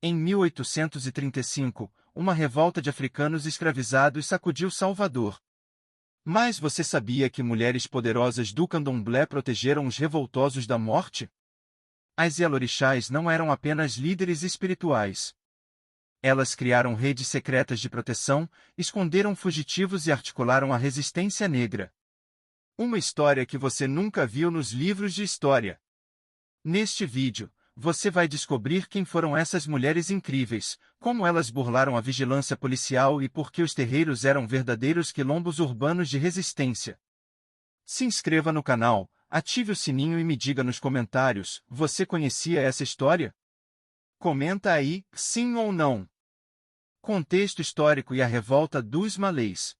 Em 1835, uma revolta de africanos escravizados sacudiu Salvador. Mas você sabia que mulheres poderosas do candomblé protegeram os revoltosos da morte? As Yalorixás não eram apenas líderes espirituais. Elas criaram redes secretas de proteção, esconderam fugitivos e articularam a resistência negra. Uma história que você nunca viu nos livros de história. Neste vídeo, você vai descobrir quem foram essas mulheres incríveis, como elas burlaram a vigilância policial e por que os terreiros eram verdadeiros quilombos urbanos de resistência. Se inscreva no canal, ative o sininho e me diga nos comentários, você conhecia essa história? Comenta aí, sim ou não. Contexto histórico e a revolta dos Malês.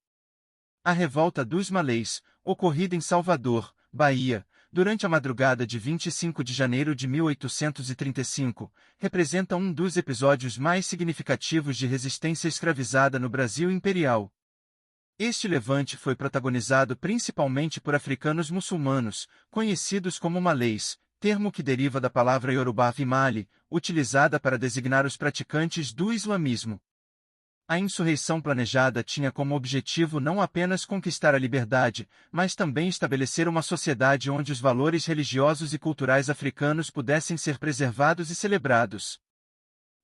A revolta dos Malês, ocorrida em Salvador, Bahia, durante a madrugada de 25 de janeiro de 1835, representa um dos episódios mais significativos de resistência escravizada no Brasil imperial. Este levante foi protagonizado principalmente por africanos muçulmanos, conhecidos como malês, termo que deriva da palavra Yorubá Vimali, utilizada para designar os praticantes do islamismo. A insurreição planejada tinha como objetivo não apenas conquistar a liberdade, mas também estabelecer uma sociedade onde os valores religiosos e culturais africanos pudessem ser preservados e celebrados.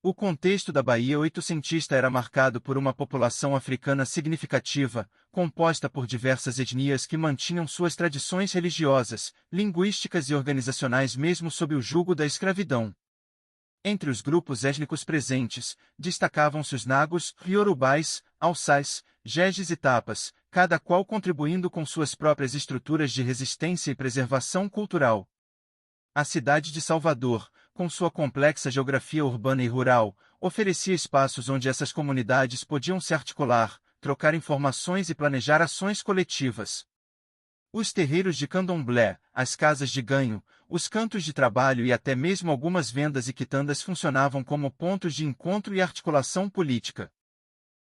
O contexto da Bahia oitocentista era marcado por uma população africana significativa, composta por diversas etnias que mantinham suas tradições religiosas, linguísticas e organizacionais mesmo sob o jugo da escravidão. Entre os grupos étnicos presentes, destacavam-se os Nagos, Yorubais, Alçais, Jejes e Tapas, cada qual contribuindo com suas próprias estruturas de resistência e preservação cultural. A cidade de Salvador, com sua complexa geografia urbana e rural, oferecia espaços onde essas comunidades podiam se articular, trocar informações e planejar ações coletivas. Os terreiros de candomblé, as casas de ganho, os cantos de trabalho e até mesmo algumas vendas e quitandas funcionavam como pontos de encontro e articulação política.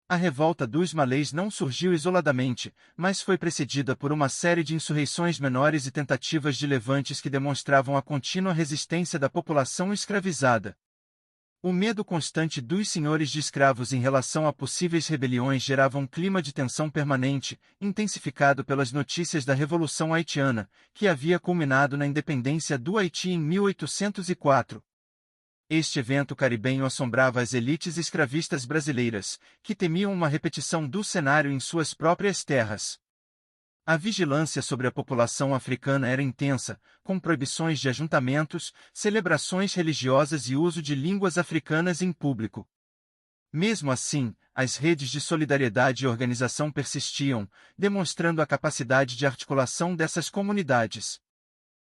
A revolta dos malês não surgiu isoladamente, mas foi precedida por uma série de insurreições menores e tentativas de levantes que demonstravam a contínua resistência da população escravizada. O medo constante dos senhores de escravos em relação a possíveis rebeliões gerava um clima de tensão permanente, intensificado pelas notícias da Revolução Haitiana, que havia culminado na independência do Haiti em 1804. Este evento caribenho assombrava as elites escravistas brasileiras, que temiam uma repetição do cenário em suas próprias terras. A vigilância sobre a população africana era intensa, com proibições de ajuntamentos, celebrações religiosas e uso de línguas africanas em público. Mesmo assim, as redes de solidariedade e organização persistiam, demonstrando a capacidade de articulação dessas comunidades.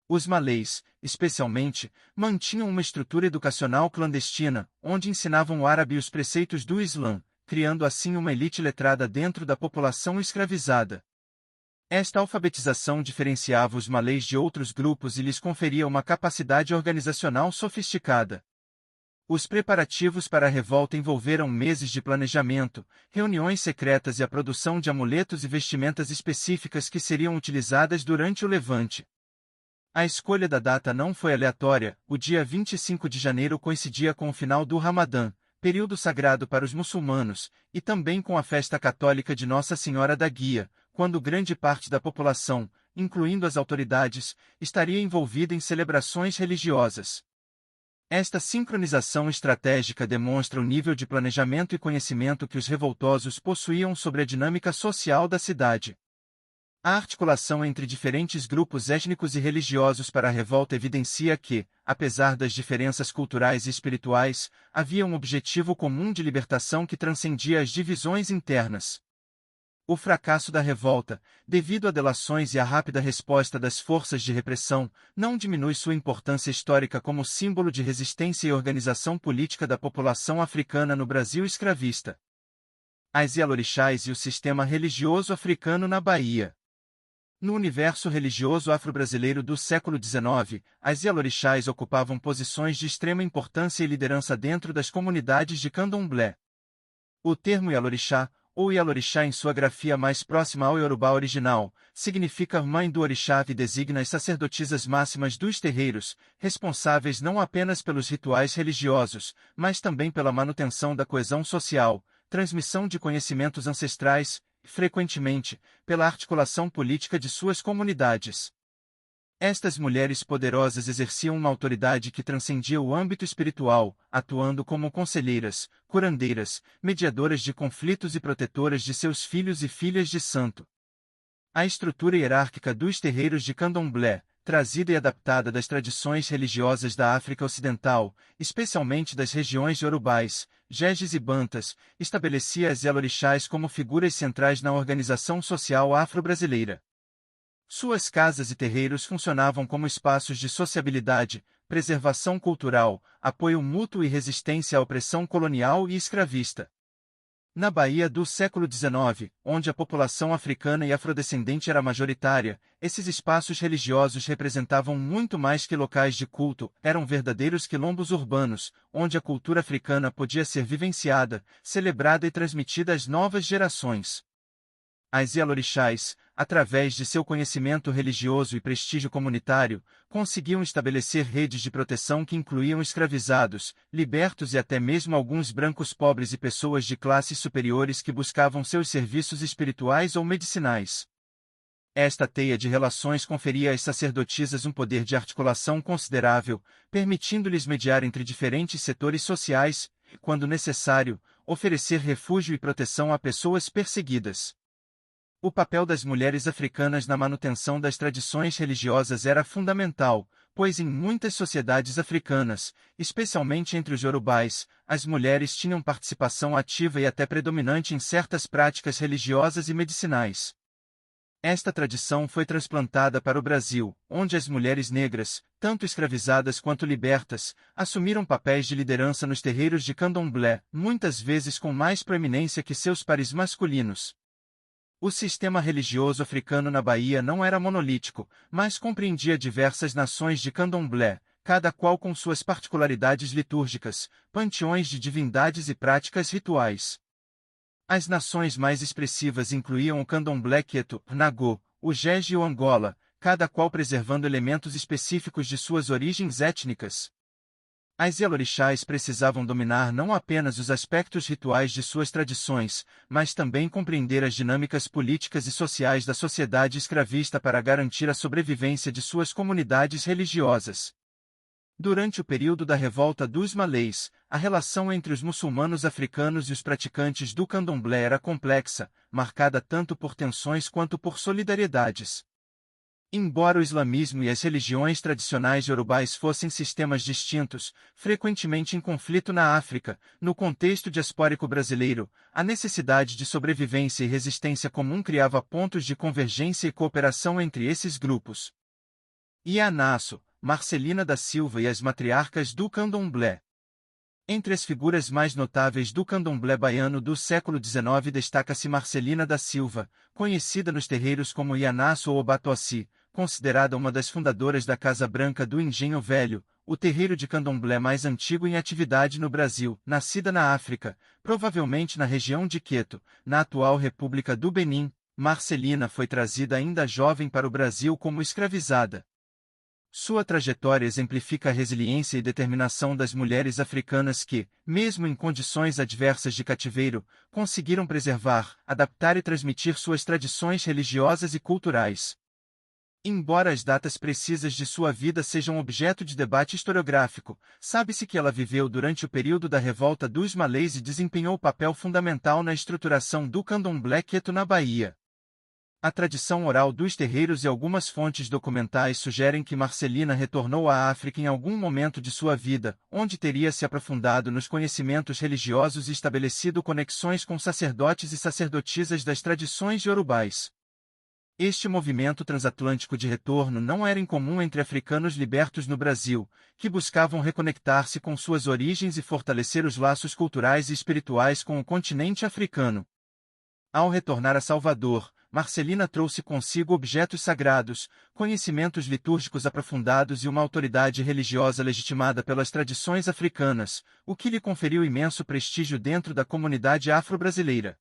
Os malês, especialmente, mantinham uma estrutura educacional clandestina, onde ensinavam o árabe e os preceitos do Islã, criando assim uma elite letrada dentro da população escravizada. Esta alfabetização diferenciava os malês de outros grupos e lhes conferia uma capacidade organizacional sofisticada. Os preparativos para a revolta envolveram meses de planejamento, reuniões secretas e a produção de amuletos e vestimentas específicas que seriam utilizadas durante o levante. A escolha da data não foi aleatória, o dia 25 de janeiro coincidia com o final do Ramadã, período sagrado para os muçulmanos, e também com a festa católica de Nossa Senhora da Guia, quando grande parte da população, incluindo as autoridades, estaria envolvida em celebrações religiosas. Esta sincronização estratégica demonstra o nível de planejamento e conhecimento que os revoltosos possuíam sobre a dinâmica social da cidade. A articulação entre diferentes grupos étnicos e religiosos para a revolta evidencia que, apesar das diferenças culturais e espirituais, havia um objetivo comum de libertação que transcendia as divisões internas. O fracasso da revolta, devido a delações e à rápida resposta das forças de repressão, não diminui sua importância histórica como símbolo de resistência e organização política da população africana no Brasil escravista. As Yalorixás e o sistema religioso africano na Bahia. No universo religioso afro-brasileiro do século XIX, as Yalorixás ocupavam posições de extrema importância e liderança dentro das comunidades de candomblé. O termo Yalorixá, ou Ialorixá em sua grafia mais próxima ao Yorubá original, significa mãe do orixá e designa as sacerdotisas máximas dos terreiros, responsáveis não apenas pelos rituais religiosos, mas também pela manutenção da coesão social, transmissão de conhecimentos ancestrais, e, frequentemente, pela articulação política de suas comunidades. Estas mulheres poderosas exerciam uma autoridade que transcendia o âmbito espiritual, atuando como conselheiras, curandeiras, mediadoras de conflitos e protetoras de seus filhos e filhas de santo. A estrutura hierárquica dos terreiros de candomblé, trazida e adaptada das tradições religiosas da África Ocidental, especialmente das regiões iorubais, jejes e bantas, estabelecia as Ialorixás como figuras centrais na organização social afro-brasileira. Suas casas e terreiros funcionavam como espaços de sociabilidade, preservação cultural, apoio mútuo e resistência à opressão colonial e escravista. Na Bahia do século XIX, onde a população africana e afrodescendente era majoritária, esses espaços religiosos representavam muito mais que locais de culto, eram verdadeiros quilombos urbanos, onde a cultura africana podia ser vivenciada, celebrada e transmitida às novas gerações. As Ialorixás, através de seu conhecimento religioso e prestígio comunitário, conseguiam estabelecer redes de proteção que incluíam escravizados, libertos e até mesmo alguns brancos pobres e pessoas de classes superiores que buscavam seus serviços espirituais ou medicinais. Esta teia de relações conferia às sacerdotisas um poder de articulação considerável, permitindo-lhes mediar entre diferentes setores sociais e, quando necessário, oferecer refúgio e proteção a pessoas perseguidas. O papel das mulheres africanas na manutenção das tradições religiosas era fundamental, pois em muitas sociedades africanas, especialmente entre os iorubais, as mulheres tinham participação ativa e até predominante em certas práticas religiosas e medicinais. Esta tradição foi transplantada para o Brasil, onde as mulheres negras, tanto escravizadas quanto libertas, assumiram papéis de liderança nos terreiros de candomblé, muitas vezes com mais proeminência que seus pares masculinos. O sistema religioso africano na Bahia não era monolítico, mas compreendia diversas nações de candomblé, cada qual com suas particularidades litúrgicas, panteões de divindades e práticas rituais. As nações mais expressivas incluíam o candomblé queto, nagô, o jeje e o angola, cada qual preservando elementos específicos de suas origens étnicas. As Ialorixás precisavam dominar não apenas os aspectos rituais de suas tradições, mas também compreender as dinâmicas políticas e sociais da sociedade escravista para garantir a sobrevivência de suas comunidades religiosas. Durante o período da revolta dos Malês, a relação entre os muçulmanos africanos e os praticantes do candomblé era complexa, marcada tanto por tensões quanto por solidariedades. Embora o islamismo e as religiões tradicionais iorubais fossem sistemas distintos, frequentemente em conflito na África, no contexto diaspórico brasileiro, a necessidade de sobrevivência e resistência comum criava pontos de convergência e cooperação entre esses grupos. Ianaço, Marcelina da Silva e as matriarcas do candomblé. Entre as figuras mais notáveis do candomblé baiano do século XIX destaca-se Marcelina da Silva, conhecida nos terreiros como Ianaço ou Batuaci, considerada uma das fundadoras da Casa Branca do Engenho Velho, o terreiro de candomblé mais antigo em atividade no Brasil, nascida na África, provavelmente na região de Queto, na atual República do Benin. Marcelina foi trazida ainda jovem para o Brasil como escravizada. Sua trajetória exemplifica a resiliência e determinação das mulheres africanas que, mesmo em condições adversas de cativeiro, conseguiram preservar, adaptar e transmitir suas tradições religiosas e culturais. Embora as datas precisas de sua vida sejam objeto de debate historiográfico, sabe-se que ela viveu durante o período da revolta dos Malês e desempenhou papel fundamental na estruturação do candomblé queto na Bahia. A tradição oral dos terreiros e algumas fontes documentais sugerem que Marcelina retornou à África em algum momento de sua vida, onde teria se aprofundado nos conhecimentos religiosos e estabelecido conexões com sacerdotes e sacerdotisas das tradições iorubais. Este movimento transatlântico de retorno não era incomum entre africanos libertos no Brasil, que buscavam reconectar-se com suas origens e fortalecer os laços culturais e espirituais com o continente africano. Ao retornar a Salvador, Marcelina trouxe consigo objetos sagrados, conhecimentos litúrgicos aprofundados e uma autoridade religiosa legitimada pelas tradições africanas, o que lhe conferiu imenso prestígio dentro da comunidade afro-brasileira.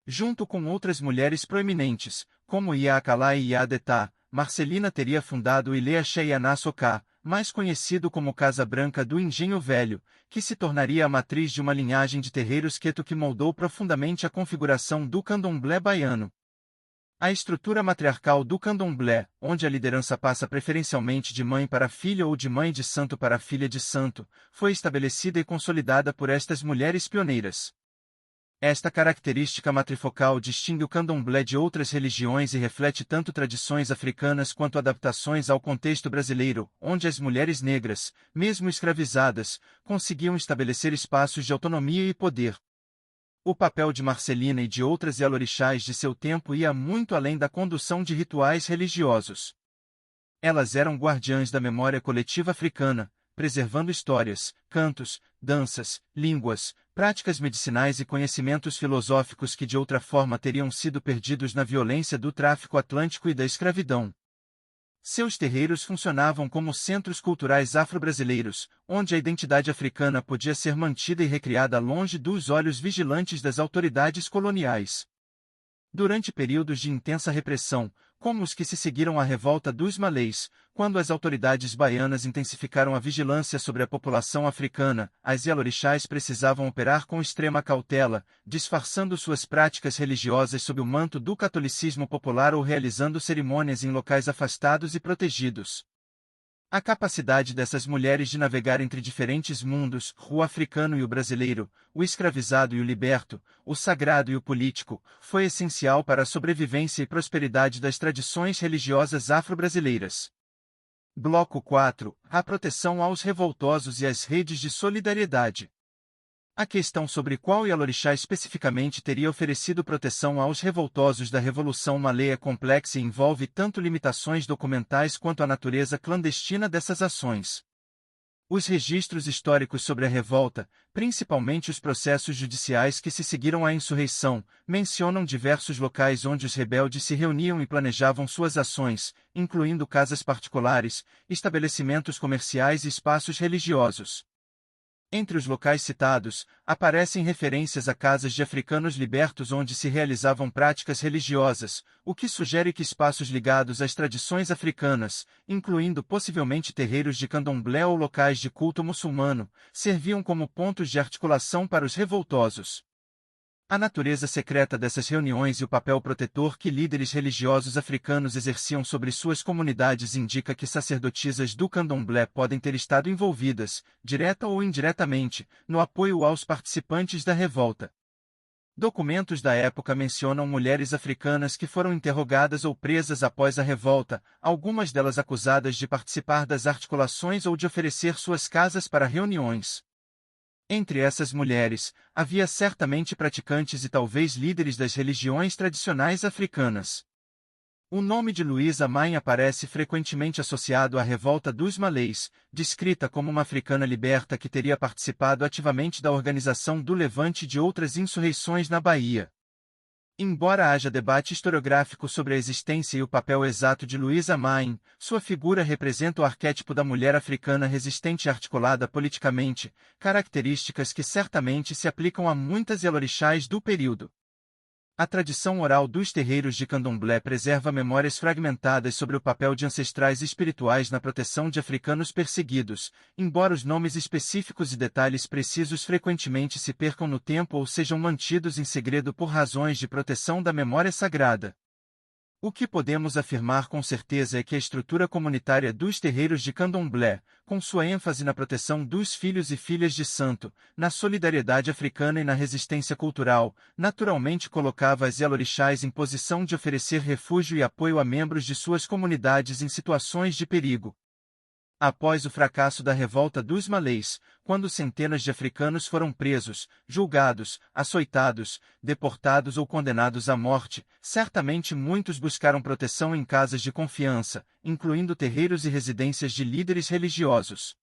Junto com outras mulheres proeminentes, como Ia Akalai e Ia Adetá, Marcelina teria fundado o Ilê Axé Ianá Soká, mais conhecido como Casa Branca do Engenho Velho, que se tornaria a matriz de uma linhagem de terreiros queto que moldou profundamente a configuração do candomblé baiano. A estrutura matriarcal do candomblé, onde a liderança passa preferencialmente de mãe para filha ou de mãe de santo para filha de santo, foi estabelecida e consolidada por estas mulheres pioneiras. Esta característica matrifocal distingue o candomblé de outras religiões e reflete tanto tradições africanas quanto adaptações ao contexto brasileiro, onde as mulheres negras, mesmo escravizadas, conseguiam estabelecer espaços de autonomia e poder. O papel de Marcelina e de outras Yalorixás de seu tempo ia muito além da condução de rituais religiosos. Elas eram guardiãs da memória coletiva africana, preservando histórias, cantos, danças, línguas, práticas medicinais e conhecimentos filosóficos que de outra forma teriam sido perdidos na violência do tráfico atlântico e da escravidão. Seus terreiros funcionavam como centros culturais afro-brasileiros, onde a identidade africana podia ser mantida e recriada longe dos olhos vigilantes das autoridades coloniais. Durante períodos de intensa repressão, como os que se seguiram à revolta dos Malês, quando as autoridades baianas intensificaram a vigilância sobre a população africana, as Yalorixás precisavam operar com extrema cautela, disfarçando suas práticas religiosas sob o manto do catolicismo popular ou realizando cerimônias em locais afastados e protegidos. A capacidade dessas mulheres de navegar entre diferentes mundos, o africano e o brasileiro, o escravizado e o liberto, o sagrado e o político, foi essencial para a sobrevivência e prosperidade das tradições religiosas afro-brasileiras. Bloco 4. A proteção aos revoltosos e as redes de solidariedade. A questão sobre qual Yalorixá especificamente teria oferecido proteção aos revoltosos da Revolução Malê é complexa e envolve tanto limitações documentais quanto a natureza clandestina dessas ações. Os registros históricos sobre a revolta, principalmente os processos judiciais que se seguiram à insurreição, mencionam diversos locais onde os rebeldes se reuniam e planejavam suas ações, incluindo casas particulares, estabelecimentos comerciais e espaços religiosos. Entre os locais citados, aparecem referências a casas de africanos libertos onde se realizavam práticas religiosas, o que sugere que espaços ligados às tradições africanas, incluindo possivelmente terreiros de candomblé ou locais de culto muçulmano, serviam como pontos de articulação para os revoltosos. A natureza secreta dessas reuniões e o papel protetor que líderes religiosos africanos exerciam sobre suas comunidades indica que sacerdotisas do candomblé podem ter estado envolvidas, direta ou indiretamente, no apoio aos participantes da revolta. Documentos da época mencionam mulheres africanas que foram interrogadas ou presas após a revolta, algumas delas acusadas de participar das articulações ou de oferecer suas casas para reuniões. Entre essas mulheres, havia certamente praticantes e talvez líderes das religiões tradicionais africanas. O nome de Luísa Maim aparece frequentemente associado à revolta dos Malês, descrita como uma africana liberta que teria participado ativamente da organização do levante e de outras insurreições na Bahia. Embora haja debate historiográfico sobre a existência e o papel exato de Luísa Maim, sua figura representa o arquétipo da mulher africana resistente e articulada politicamente, características que certamente se aplicam a muitas Yalorixás do período. A tradição oral dos terreiros de candomblé preserva memórias fragmentadas sobre o papel de ancestrais espirituais na proteção de africanos perseguidos, embora os nomes específicos e detalhes precisos frequentemente se percam no tempo ou sejam mantidos em segredo por razões de proteção da memória sagrada. O que podemos afirmar com certeza é que a estrutura comunitária dos terreiros de candomblé, com sua ênfase na proteção dos filhos e filhas de santo, na solidariedade africana e na resistência cultural, naturalmente colocava as Yalorixás em posição de oferecer refúgio e apoio a membros de suas comunidades em situações de perigo. Após o fracasso da revolta dos Malês, quando centenas de africanos foram presos, julgados, açoitados, deportados ou condenados à morte, certamente muitos buscaram proteção em casas de confiança, incluindo terreiros e residências de líderes religiosos.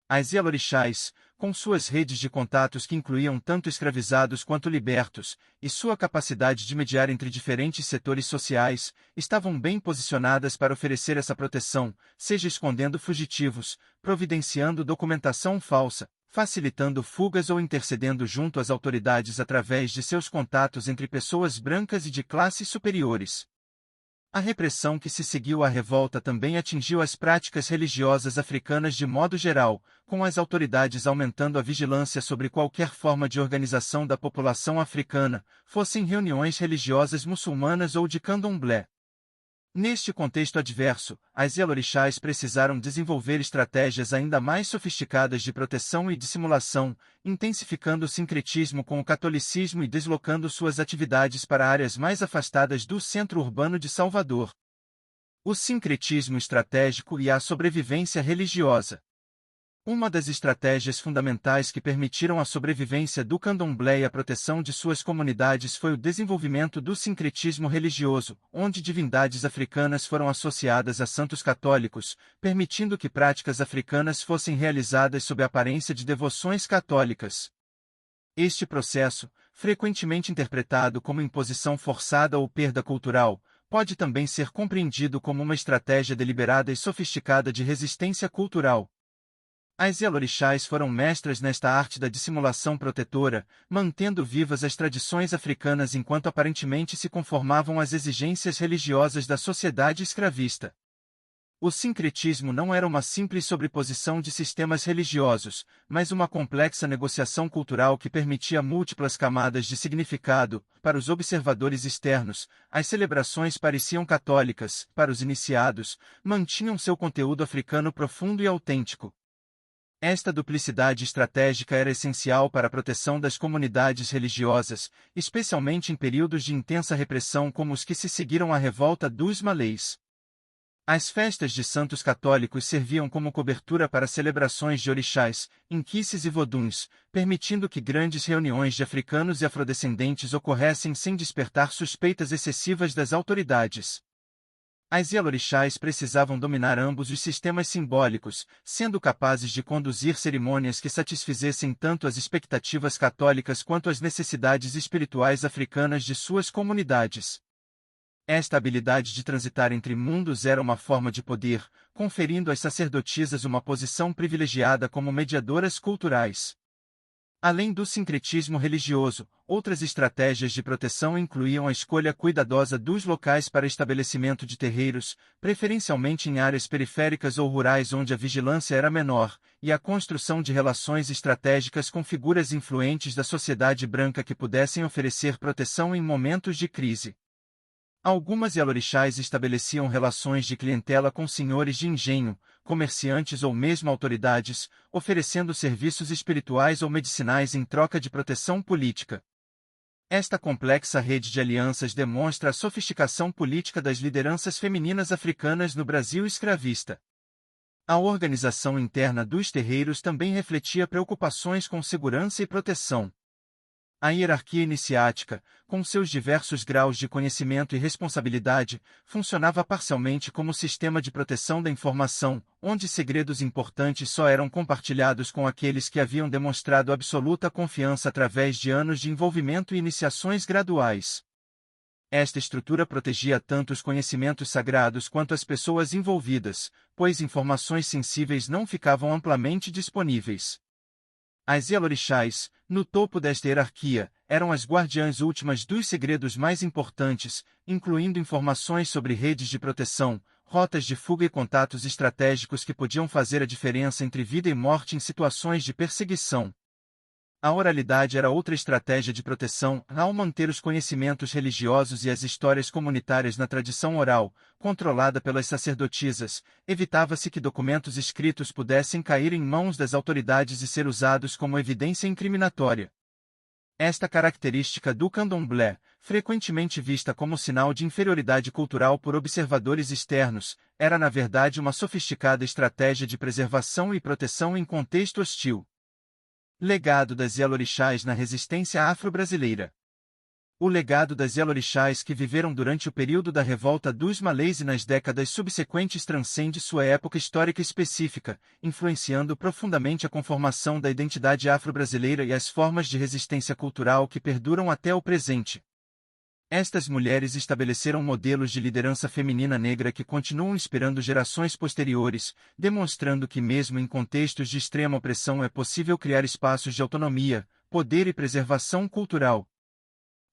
As Yalorixás, com suas redes de contatos que incluíam tanto escravizados quanto libertos, e sua capacidade de mediar entre diferentes setores sociais, estavam bem posicionadas para oferecer essa proteção, seja escondendo fugitivos, providenciando documentação falsa, facilitando fugas ou intercedendo junto às autoridades através de seus contatos entre pessoas brancas e de classes superiores. A repressão que se seguiu à revolta também atingiu as práticas religiosas africanas de modo geral, com as autoridades aumentando a vigilância sobre qualquer forma de organização da população africana, fossem reuniões religiosas muçulmanas ou de candomblé. Neste contexto adverso, as Yalorixás precisaram desenvolver estratégias ainda mais sofisticadas de proteção e dissimulação, intensificando o sincretismo com o catolicismo e deslocando suas atividades para áreas mais afastadas do centro urbano de Salvador. O sincretismo estratégico e a sobrevivência religiosa. Uma das estratégias fundamentais que permitiram a sobrevivência do candomblé e a proteção de suas comunidades foi o desenvolvimento do sincretismo religioso, onde divindades africanas foram associadas a santos católicos, permitindo que práticas africanas fossem realizadas sob a aparência de devoções católicas. Este processo, frequentemente interpretado como imposição forçada ou perda cultural, pode também ser compreendido como uma estratégia deliberada e sofisticada de resistência cultural. As Yalorixás foram mestras nesta arte da dissimulação protetora, mantendo vivas as tradições africanas enquanto aparentemente se conformavam às exigências religiosas da sociedade escravista. O sincretismo não era uma simples sobreposição de sistemas religiosos, mas uma complexa negociação cultural que permitia múltiplas camadas de significado. Para os observadores externos, as celebrações pareciam católicas; para os iniciados, mantinham seu conteúdo africano profundo e autêntico. Esta duplicidade estratégica era essencial para a proteção das comunidades religiosas, especialmente em períodos de intensa repressão como os que se seguiram à revolta dos Malês. As festas de santos católicos serviam como cobertura para celebrações de orixás, inquices e voduns, permitindo que grandes reuniões de africanos e afrodescendentes ocorressem sem despertar suspeitas excessivas das autoridades. As Yalorixás precisavam dominar ambos os sistemas simbólicos, sendo capazes de conduzir cerimônias que satisfizessem tanto as expectativas católicas quanto as necessidades espirituais africanas de suas comunidades. Esta habilidade de transitar entre mundos era uma forma de poder, conferindo às sacerdotisas uma posição privilegiada como mediadoras culturais. Além do sincretismo religioso, outras estratégias de proteção incluíam a escolha cuidadosa dos locais para estabelecimento de terreiros, preferencialmente em áreas periféricas ou rurais onde a vigilância era menor, e a construção de relações estratégicas com figuras influentes da sociedade branca que pudessem oferecer proteção em momentos de crise. Algumas Yalorixás estabeleciam relações de clientela com senhores de engenho, comerciantes ou mesmo autoridades, oferecendo serviços espirituais ou medicinais em troca de proteção política. Esta complexa rede de alianças demonstra a sofisticação política das lideranças femininas africanas no Brasil escravista. A organização interna dos terreiros também refletia preocupações com segurança e proteção. A hierarquia iniciática, com seus diversos graus de conhecimento e responsabilidade, funcionava parcialmente como sistema de proteção da informação, onde segredos importantes só eram compartilhados com aqueles que haviam demonstrado absoluta confiança através de anos de envolvimento e iniciações graduais. Esta estrutura protegia tanto os conhecimentos sagrados quanto as pessoas envolvidas, pois informações sensíveis não ficavam amplamente disponíveis. As Yalorixás, no topo desta hierarquia, eram as guardiãs últimas dos segredos mais importantes, incluindo informações sobre redes de proteção, rotas de fuga e contatos estratégicos que podiam fazer a diferença entre vida e morte em situações de perseguição. A oralidade era outra estratégia de proteção, ao manter os conhecimentos religiosos e as histórias comunitárias na tradição oral, controlada pelas sacerdotisas, evitava-se que documentos escritos pudessem cair em mãos das autoridades e ser usados como evidência incriminatória. Esta característica do candomblé, frequentemente vista como sinal de inferioridade cultural por observadores externos, era na verdade uma sofisticada estratégia de preservação e proteção em contexto hostil. Legado das Yalorixás na resistência afro-brasileira. O legado das Yalorixás que viveram durante o período da revolta dos Malês e nas décadas subsequentes transcende sua época histórica específica, influenciando profundamente a conformação da identidade afro-brasileira e as formas de resistência cultural que perduram até o presente. Estas mulheres estabeleceram modelos de liderança feminina negra que continuam inspirando gerações posteriores, demonstrando que mesmo em contextos de extrema opressão é possível criar espaços de autonomia, poder e preservação cultural.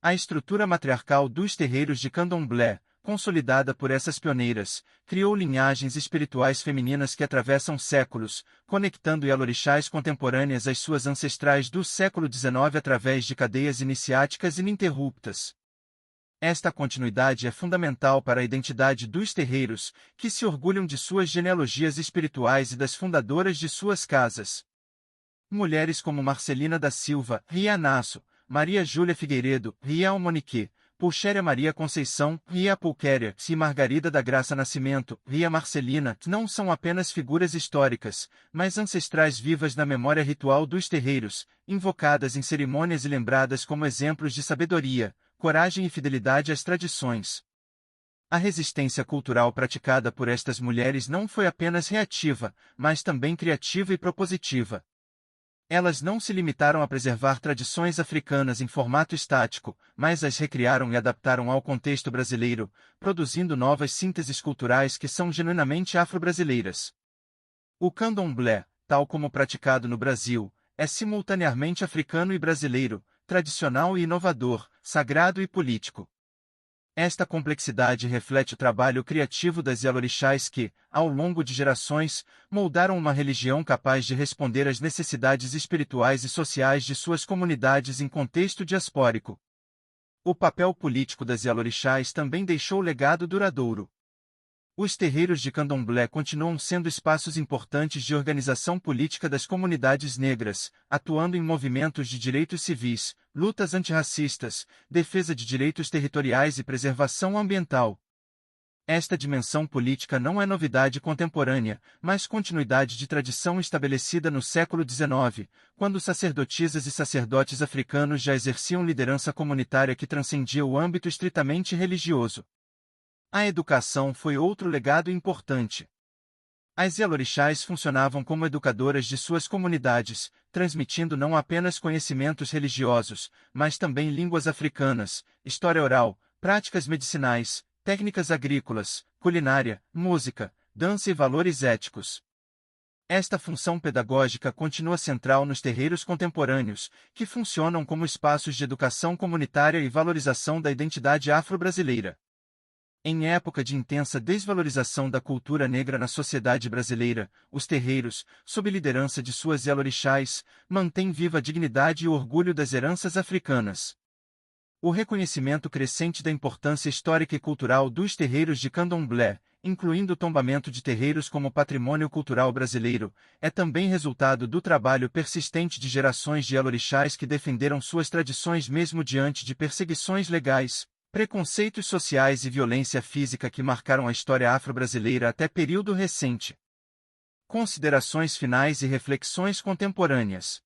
A estrutura matriarcal dos terreiros de Candomblé, consolidada por essas pioneiras, criou linhagens espirituais femininas que atravessam séculos, conectando Yalorixás contemporâneas às suas ancestrais do século XIX através de cadeias iniciáticas ininterruptas. Esta continuidade é fundamental para a identidade dos terreiros, que se orgulham de suas genealogias espirituais e das fundadoras de suas casas. Mulheres como Marcelina da Silva, Ria Nasso, Maria Júlia Figueiredo, Ria Almonique, Pulchéria Maria Conceição, Ria Pulquéria e Margarida da Graça Nascimento, Ria Marcelina, não são apenas figuras históricas, mas ancestrais vivas na memória ritual dos terreiros, invocadas em cerimônias e lembradas como exemplos de sabedoria, coragem e fidelidade às tradições. A resistência cultural praticada por estas mulheres não foi apenas reativa, mas também criativa e propositiva. Elas não se limitaram a preservar tradições africanas em formato estático, mas as recriaram e adaptaram ao contexto brasileiro, produzindo novas sínteses culturais que são genuinamente afro-brasileiras. O candomblé, tal como praticado no Brasil, é simultaneamente africano e brasileiro, tradicional e inovador, sagrado e político. Esta complexidade reflete o trabalho criativo das Yalorixás que, ao longo de gerações, moldaram uma religião capaz de responder às necessidades espirituais e sociais de suas comunidades em contexto diaspórico. O papel político das Yalorixás também deixou legado duradouro. Os terreiros de Candomblé continuam sendo espaços importantes de organização política das comunidades negras, atuando em movimentos de direitos civis, lutas antirracistas, defesa de direitos territoriais e preservação ambiental. Esta dimensão política não é novidade contemporânea, mas continuidade de tradição estabelecida no século XIX, quando sacerdotisas e sacerdotes africanos já exerciam liderança comunitária que transcendia o âmbito estritamente religioso. A educação foi outro legado importante. As Yalorixás funcionavam como educadoras de suas comunidades, transmitindo não apenas conhecimentos religiosos, mas também línguas africanas, história oral, práticas medicinais, técnicas agrícolas, culinária, música, dança e valores éticos. Esta função pedagógica continua central nos terreiros contemporâneos, que funcionam como espaços de educação comunitária e valorização da identidade afro-brasileira. Em época de intensa desvalorização da cultura negra na sociedade brasileira, os terreiros, sob liderança de suas Yalorixás, mantêm viva a dignidade e o orgulho das heranças africanas. O reconhecimento crescente da importância histórica e cultural dos terreiros de Candomblé, incluindo o tombamento de terreiros como patrimônio cultural brasileiro, é também resultado do trabalho persistente de gerações de Yalorixás que defenderam suas tradições mesmo diante de perseguições legais, preconceitos sociais e violência física que marcaram a história afro-brasileira até período recente. Considerações finais e reflexões contemporâneas.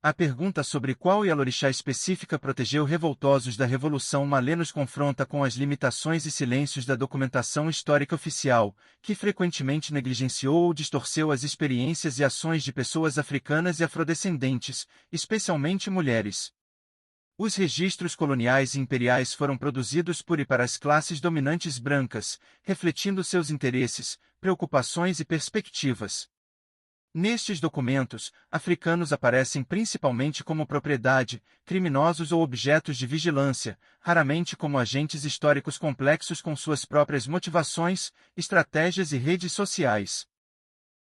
A pergunta sobre qual Yalorixá específica protegeu revoltosos da Revolução Malê nos confronta com as limitações e silêncios da documentação histórica oficial, que frequentemente negligenciou ou distorceu as experiências e ações de pessoas africanas e afrodescendentes, especialmente mulheres. Os registros coloniais e imperiais foram produzidos por e para as classes dominantes brancas, refletindo seus interesses, preocupações e perspectivas. Nestes documentos, africanos aparecem principalmente como propriedade, criminosos ou objetos de vigilância, raramente como agentes históricos complexos com suas próprias motivações, estratégias e redes sociais.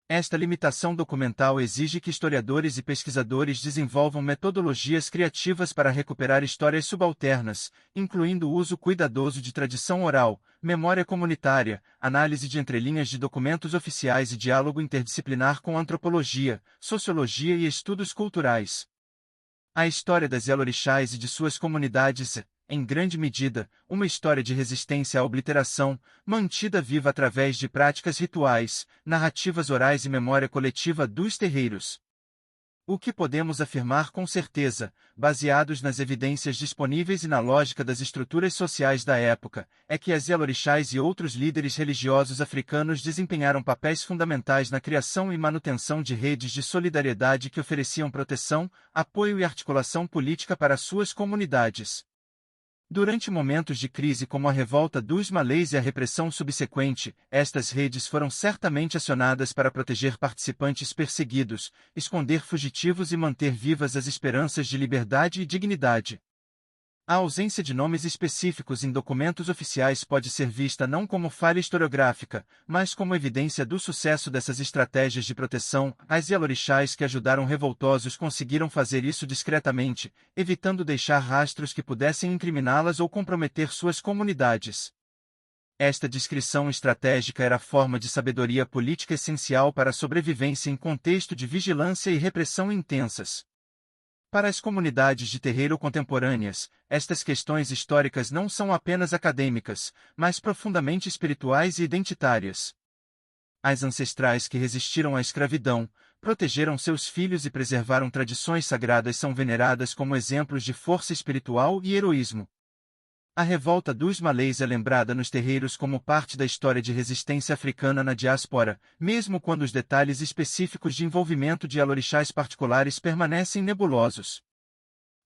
Esta limitação documental exige que historiadores e pesquisadores desenvolvam metodologias criativas para recuperar histórias subalternas, incluindo o uso cuidadoso de tradição oral, memória comunitária, análise de entrelinhas de documentos oficiais e diálogo interdisciplinar com antropologia, sociologia e estudos culturais. A história das Yalorixás e de suas comunidades é, em grande medida, uma história de resistência à obliteração, mantida viva através de práticas rituais, narrativas orais e memória coletiva dos terreiros. O que podemos afirmar com certeza, baseados nas evidências disponíveis e na lógica das estruturas sociais da época, é que as Yalorixás e outros líderes religiosos africanos desempenharam papéis fundamentais na criação e manutenção de redes de solidariedade que ofereciam proteção, apoio e articulação política para suas comunidades. Durante momentos de crise como a revolta dos Malês e a repressão subsequente, estas redes foram certamente acionadas para proteger participantes perseguidos, esconder fugitivos e manter vivas as esperanças de liberdade e dignidade. A ausência de nomes específicos em documentos oficiais pode ser vista não como falha historiográfica, mas como evidência do sucesso dessas estratégias de proteção. As Yalorixás que ajudaram revoltosos conseguiram fazer isso discretamente, evitando deixar rastros que pudessem incriminá-las ou comprometer suas comunidades. Esta discrição estratégica era forma de sabedoria política essencial para a sobrevivência em contexto de vigilância e repressão intensas. Para as comunidades de terreiro contemporâneas, estas questões históricas não são apenas acadêmicas, mas profundamente espirituais e identitárias. As ancestrais que resistiram à escravidão, protegeram seus filhos e preservaram tradições sagradas são veneradas como exemplos de força espiritual e heroísmo. A revolta dos Malês é lembrada nos terreiros como parte da história de resistência africana na diáspora, mesmo quando os detalhes específicos de envolvimento de Yalorixás particulares permanecem nebulosos.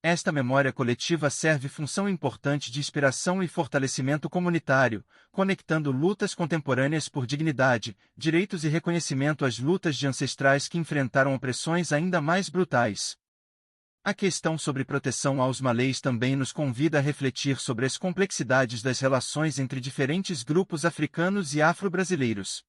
Esta memória coletiva serve função importante de inspiração e fortalecimento comunitário, conectando lutas contemporâneas por dignidade, direitos e reconhecimento às lutas de ancestrais que enfrentaram opressões ainda mais brutais. A questão sobre proteção aos malês também nos convida a refletir sobre as complexidades das relações entre diferentes grupos africanos e afro-brasileiros.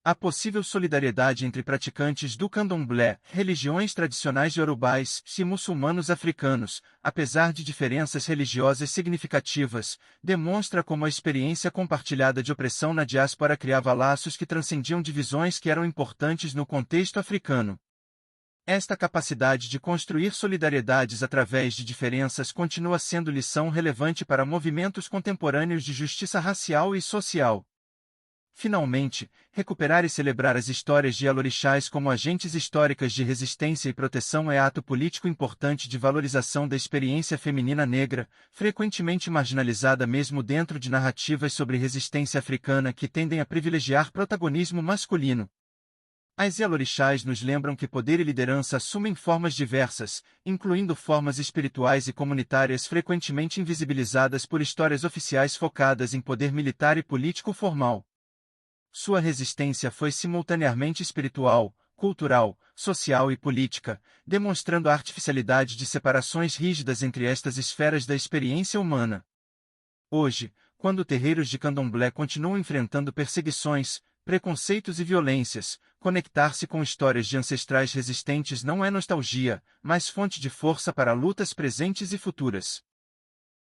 A possível solidariedade entre praticantes do candomblé, religiões tradicionais iorubais e muçulmanos africanos, apesar de diferenças religiosas significativas, demonstra como a experiência compartilhada de opressão na diáspora criava laços que transcendiam divisões que eram importantes no contexto africano. Esta capacidade de construir solidariedades através de diferenças continua sendo lição relevante para movimentos contemporâneos de justiça racial e social. Finalmente, recuperar e celebrar as histórias de Yalorixás como agentes históricas de resistência e proteção é ato político importante de valorização da experiência feminina negra, frequentemente marginalizada mesmo dentro de narrativas sobre resistência africana que tendem a privilegiar protagonismo masculino. As Yalorixás nos lembram que poder e liderança assumem formas diversas, incluindo formas espirituais e comunitárias frequentemente invisibilizadas por histórias oficiais focadas em poder militar e político formal. Sua resistência foi simultaneamente espiritual, cultural, social e política, demonstrando a artificialidade de separações rígidas entre estas esferas da experiência humana. Hoje, quando terreiros de candomblé continuam enfrentando perseguições, preconceitos e violências, conectar-se com histórias de ancestrais resistentes não é nostalgia, mas fonte de força para lutas presentes e futuras.